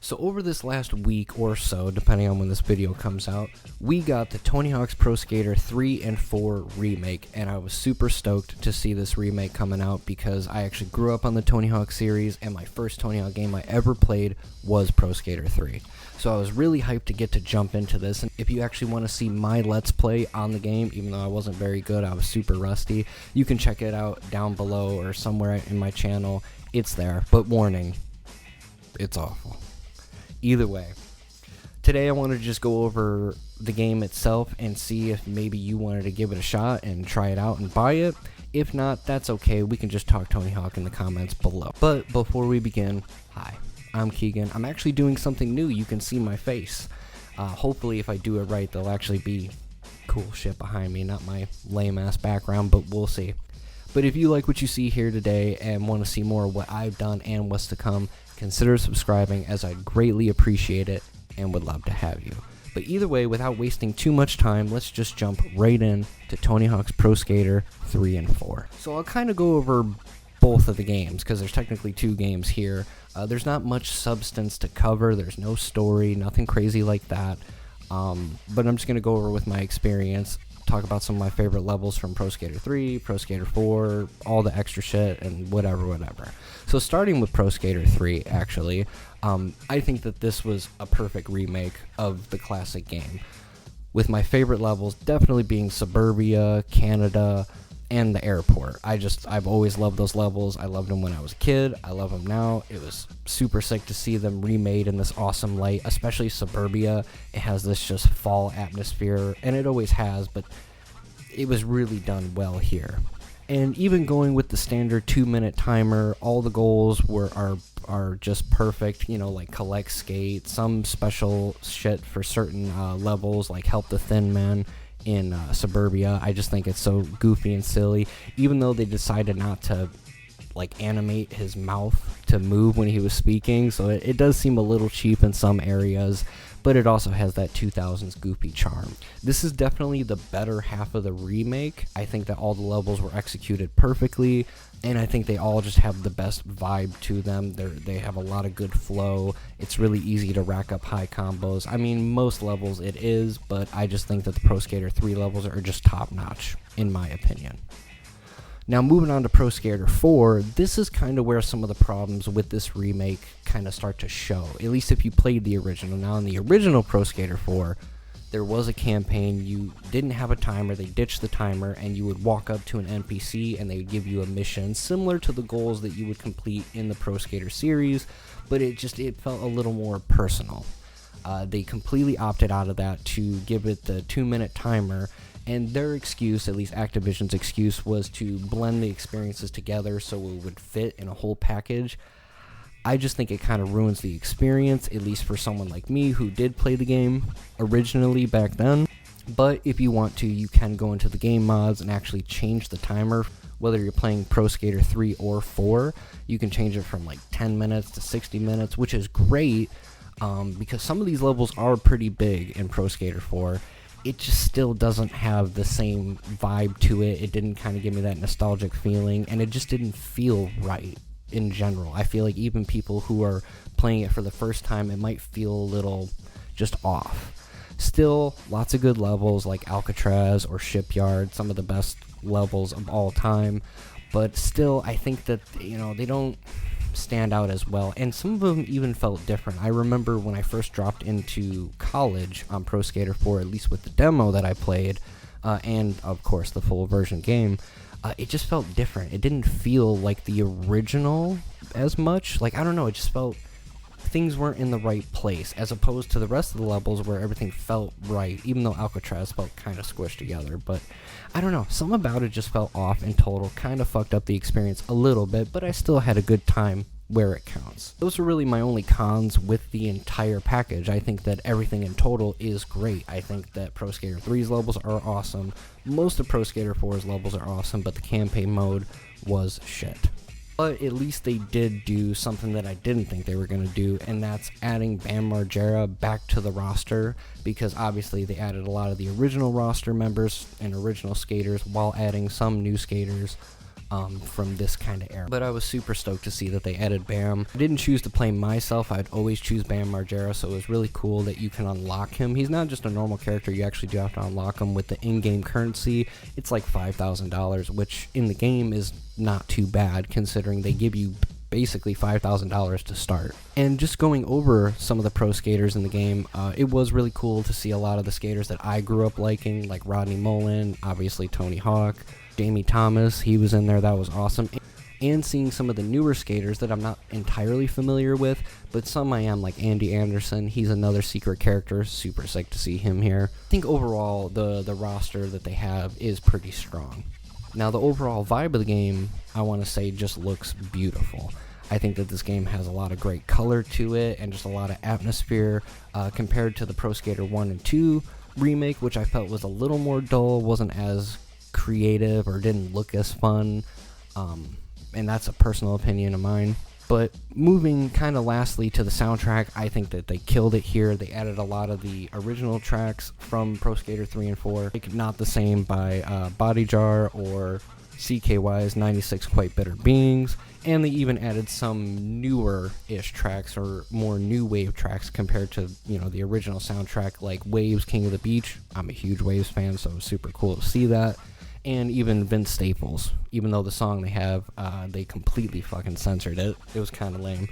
So over this last week or so, depending on when this video comes out, we got the Tony Hawk's Pro Skater 3 and 4 remake, and I was super stoked to see this remake coming out because I actually grew up on the Tony Hawk series, and my first Tony Hawk game I ever played was Pro Skater 3. So I was really hyped to get to jump into this, and if you actually want to see my Let's Play on the game, even though I wasn't very good, I was super rusty, you can check it out down below or somewhere in my channel. It's there, but warning, it's awful. Either way, today I wanted to just go over the game itself and see if maybe you wanted to give it a shot and try it out and buy it. If not, that's okay, we can just talk Tony Hawk in the comments below. But before we begin, hi, I'm Keegan. I'm actually doing something new. You can see my face. Hopefully if I do it right, there'll actually be cool shit behind me, not my lame ass background, but we'll see. But if you like what you see here today and want to see more of what I've done and what's to come, consider subscribing, as I'd greatly appreciate it and would love to have you. But either way, without wasting too much time, let's just jump right in to Tony Hawk's Pro Skater 3 and 4. So I'll kind of go over both of the games, because there's technically two games here. There's not much substance to cover, there's no story, nothing crazy like that. But I'm just going to go over with my experience, talk about some of my favorite levels from Pro Skater 3, Pro Skater 4, all the extra shit, and whatever. So starting with Pro Skater 3, actually, I think that this was a perfect remake of the classic game, with my favorite levels definitely being Suburbia, Canada, and the airport. I've always loved those levels. I loved them when I was a kid. I love them now. It was super sick to see them remade in this awesome light, especially Suburbia. It has this just fall atmosphere, and it always has, but it was really done well here. And even going with the standard 2-minute timer, all the goals are just perfect, you know, like collect skate, some special shit for certain levels, like help the thin man in Suburbia. I just think it's so goofy and silly, even though they decided not to like animate his mouth to move when he was speaking, so it does seem a little cheap in some areas, but it also has that 2000s goofy charm. This is definitely the better half of the remake. I think that all the levels were executed perfectly, and I think they all just have the best vibe to them. They have a lot of good flow. It's really easy to rack up high combos. I mean, most levels it is, but I just think that the Pro Skater 3 levels are just top-notch, in my opinion. Now, moving on to Pro Skater 4, this is kind of where some of the problems with this remake kind of start to show, at least if you played the original. Now, in the original Pro Skater 4, there was a campaign. You didn't have a timer. They ditched the timer, and you would walk up to an NPC, and they would give you a mission similar to the goals that you would complete in the Pro Skater series, but it felt a little more personal. They completely opted out of that to give it the 2-minute timer, and their excuse, at least Activision's excuse, was to blend the experiences together so it would fit in a whole package. I just think it kind of ruins the experience, at least for someone like me who did play the game originally back then. But if you want to, you can go into the game mods and actually change the timer. Whether you're playing Pro Skater 3 or 4, you can change it from like 10 minutes to 60 minutes, which is great, because some of these levels are pretty big in Pro Skater 4. It just still doesn't have the same vibe to it. It didn't kind of give me that nostalgic feeling, and it just didn't feel right in general. I feel like even people who are playing it for the first time, it might feel a little just off. Still, lots of good levels like Alcatraz or Shipyard, some of the best levels of all time, but still, I think that, you know, they don't stand out as well, and some of them even felt different. I remember when I first dropped into college on Pro Skater 4, at least with the demo that I played, and of course the full version game, it just felt different. It didn't feel like the original as much. Like, I don't know, it just felt things weren't in the right place, as opposed to the rest of the levels where everything felt right, even though Alcatraz felt kind of squished together. But I don't know, something about it just felt off in total, kind of fucked up the experience a little bit, but I still had a good time where it counts. Those are really my only cons with the entire package. I think that everything in total is great. I think that Pro Skater 3's levels are awesome. Most of Pro Skater 4's levels are awesome, but the campaign mode was shit. But at least they did do something that I didn't think they were going to do, and that's adding Bam Margera back to the roster, because obviously they added a lot of the original roster members and original skaters while adding some new skaters. from this kind of era. But I was super stoked to see that they added Bam. I didn't choose to play myself. I'd always choose Bam Margera, so it was really cool that you can unlock him. He's not just a normal character. You actually do have to unlock him with the in-game currency. It's like $5,000, which in the game is not too bad considering they give you basically $5,000 to start. And just going over some of the pro skaters in the game, it was really cool to see a lot of the skaters that I grew up liking, like Rodney Mullen, obviously Tony Hawk, Jamie Thomas, he was in there, that was awesome. And seeing some of the newer skaters that I'm not entirely familiar with, but some I am, like Andy Anderson. He's another secret character, super psyched to see him here. I think overall the roster that they have is pretty strong. Now the overall vibe of the game, I want to say, just looks beautiful. I think that this game has a lot of great color to it and just a lot of atmosphere compared to the Pro Skater 1 and 2 remake, which I felt was a little more dull, wasn't as creative or didn't look as fun, and that's a personal opinion of mine. But moving kind of lastly to the soundtrack, I think that they killed it here. They added a lot of the original tracks from Pro Skater 3 and 4, like Not the Same by Body Jar or CKY's 96 Quite Bitter Beings, and they even added some newer-ish tracks or more new wave tracks compared to, you know, the original soundtrack, like Waves, King of the Beach. I'm a huge Waves fan, so it was super cool to see that. And even Vince Staples, even though the song they have, they completely fucking censored it. It was kind of lame.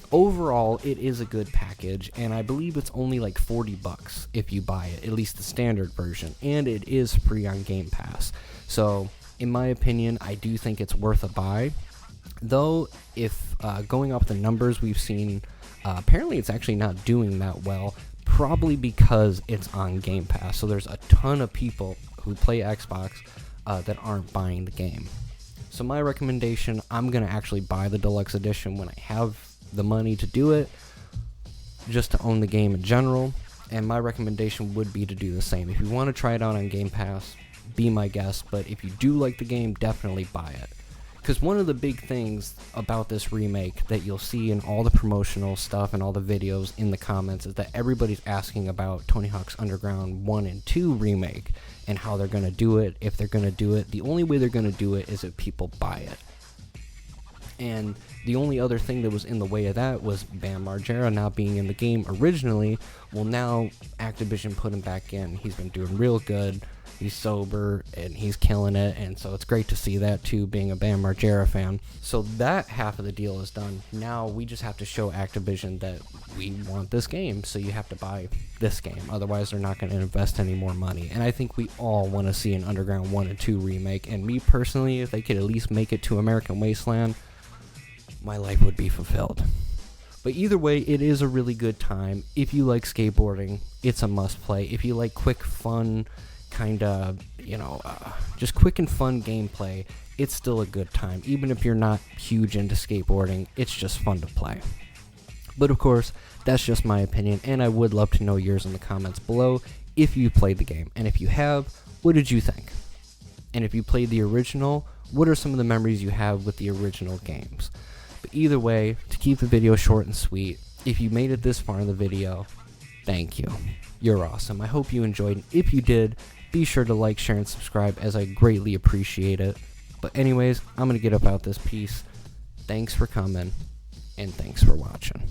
Overall, it is a good package, and I believe it's only like $40 if you buy it, at least the standard version, and it is free on Game Pass. So, in my opinion, I do think it's worth a buy. Though, if going off the numbers we've seen, apparently it's actually not doing that well, probably because it's on Game Pass. So there's a ton of people who play Xbox that aren't buying the game. So my recommendation, I'm going to actually buy the deluxe edition when I have the money to do it, just to own the game in general. And my recommendation would be to do the same. If you want to try it out on Game Pass, be my guest, but if you do like the game, definitely buy it. Because one of the big things about this remake that you'll see in all the promotional stuff and all the videos in the comments is that everybody's asking about Tony Hawk's Underground 1 and 2 remake and how they're going to do it, if they're going to do it. The only way they're going to do it is if people buy it. And the only other thing that was in the way of that was Bam Margera not being in the game originally. Well, now Activision put him back in. He's been doing real good. He's sober, and he's killing it, and so it's great to see that, too, being a Bam Margera fan. So that half of the deal is done. Now we just have to show Activision that we want this game, so you have to buy this game. Otherwise, they're not going to invest any more money. And I think we all want to see an Underground 1 and 2 remake, and me personally, if they could at least make it to American Wasteland, my life would be fulfilled. But either way, it is a really good time. If you like skateboarding, it's a must-play. If you like quick, fun, kind of, just quick and fun gameplay, it's still a good time. Even if you're not huge into skateboarding, it's just fun to play. But of course, that's just my opinion, and I would love to know yours in the comments below if you played the game. And if you have, what did you think? And if you played the original, what are some of the memories you have with the original games? But either way, to keep the video short and sweet, if you made it this far in the video, thank you. You're awesome. I hope you enjoyed, and if you did, be sure to like, share, and subscribe, as I greatly appreciate it. But anyways, I'm going to get up out this piece. Thanks for coming, and thanks for watching.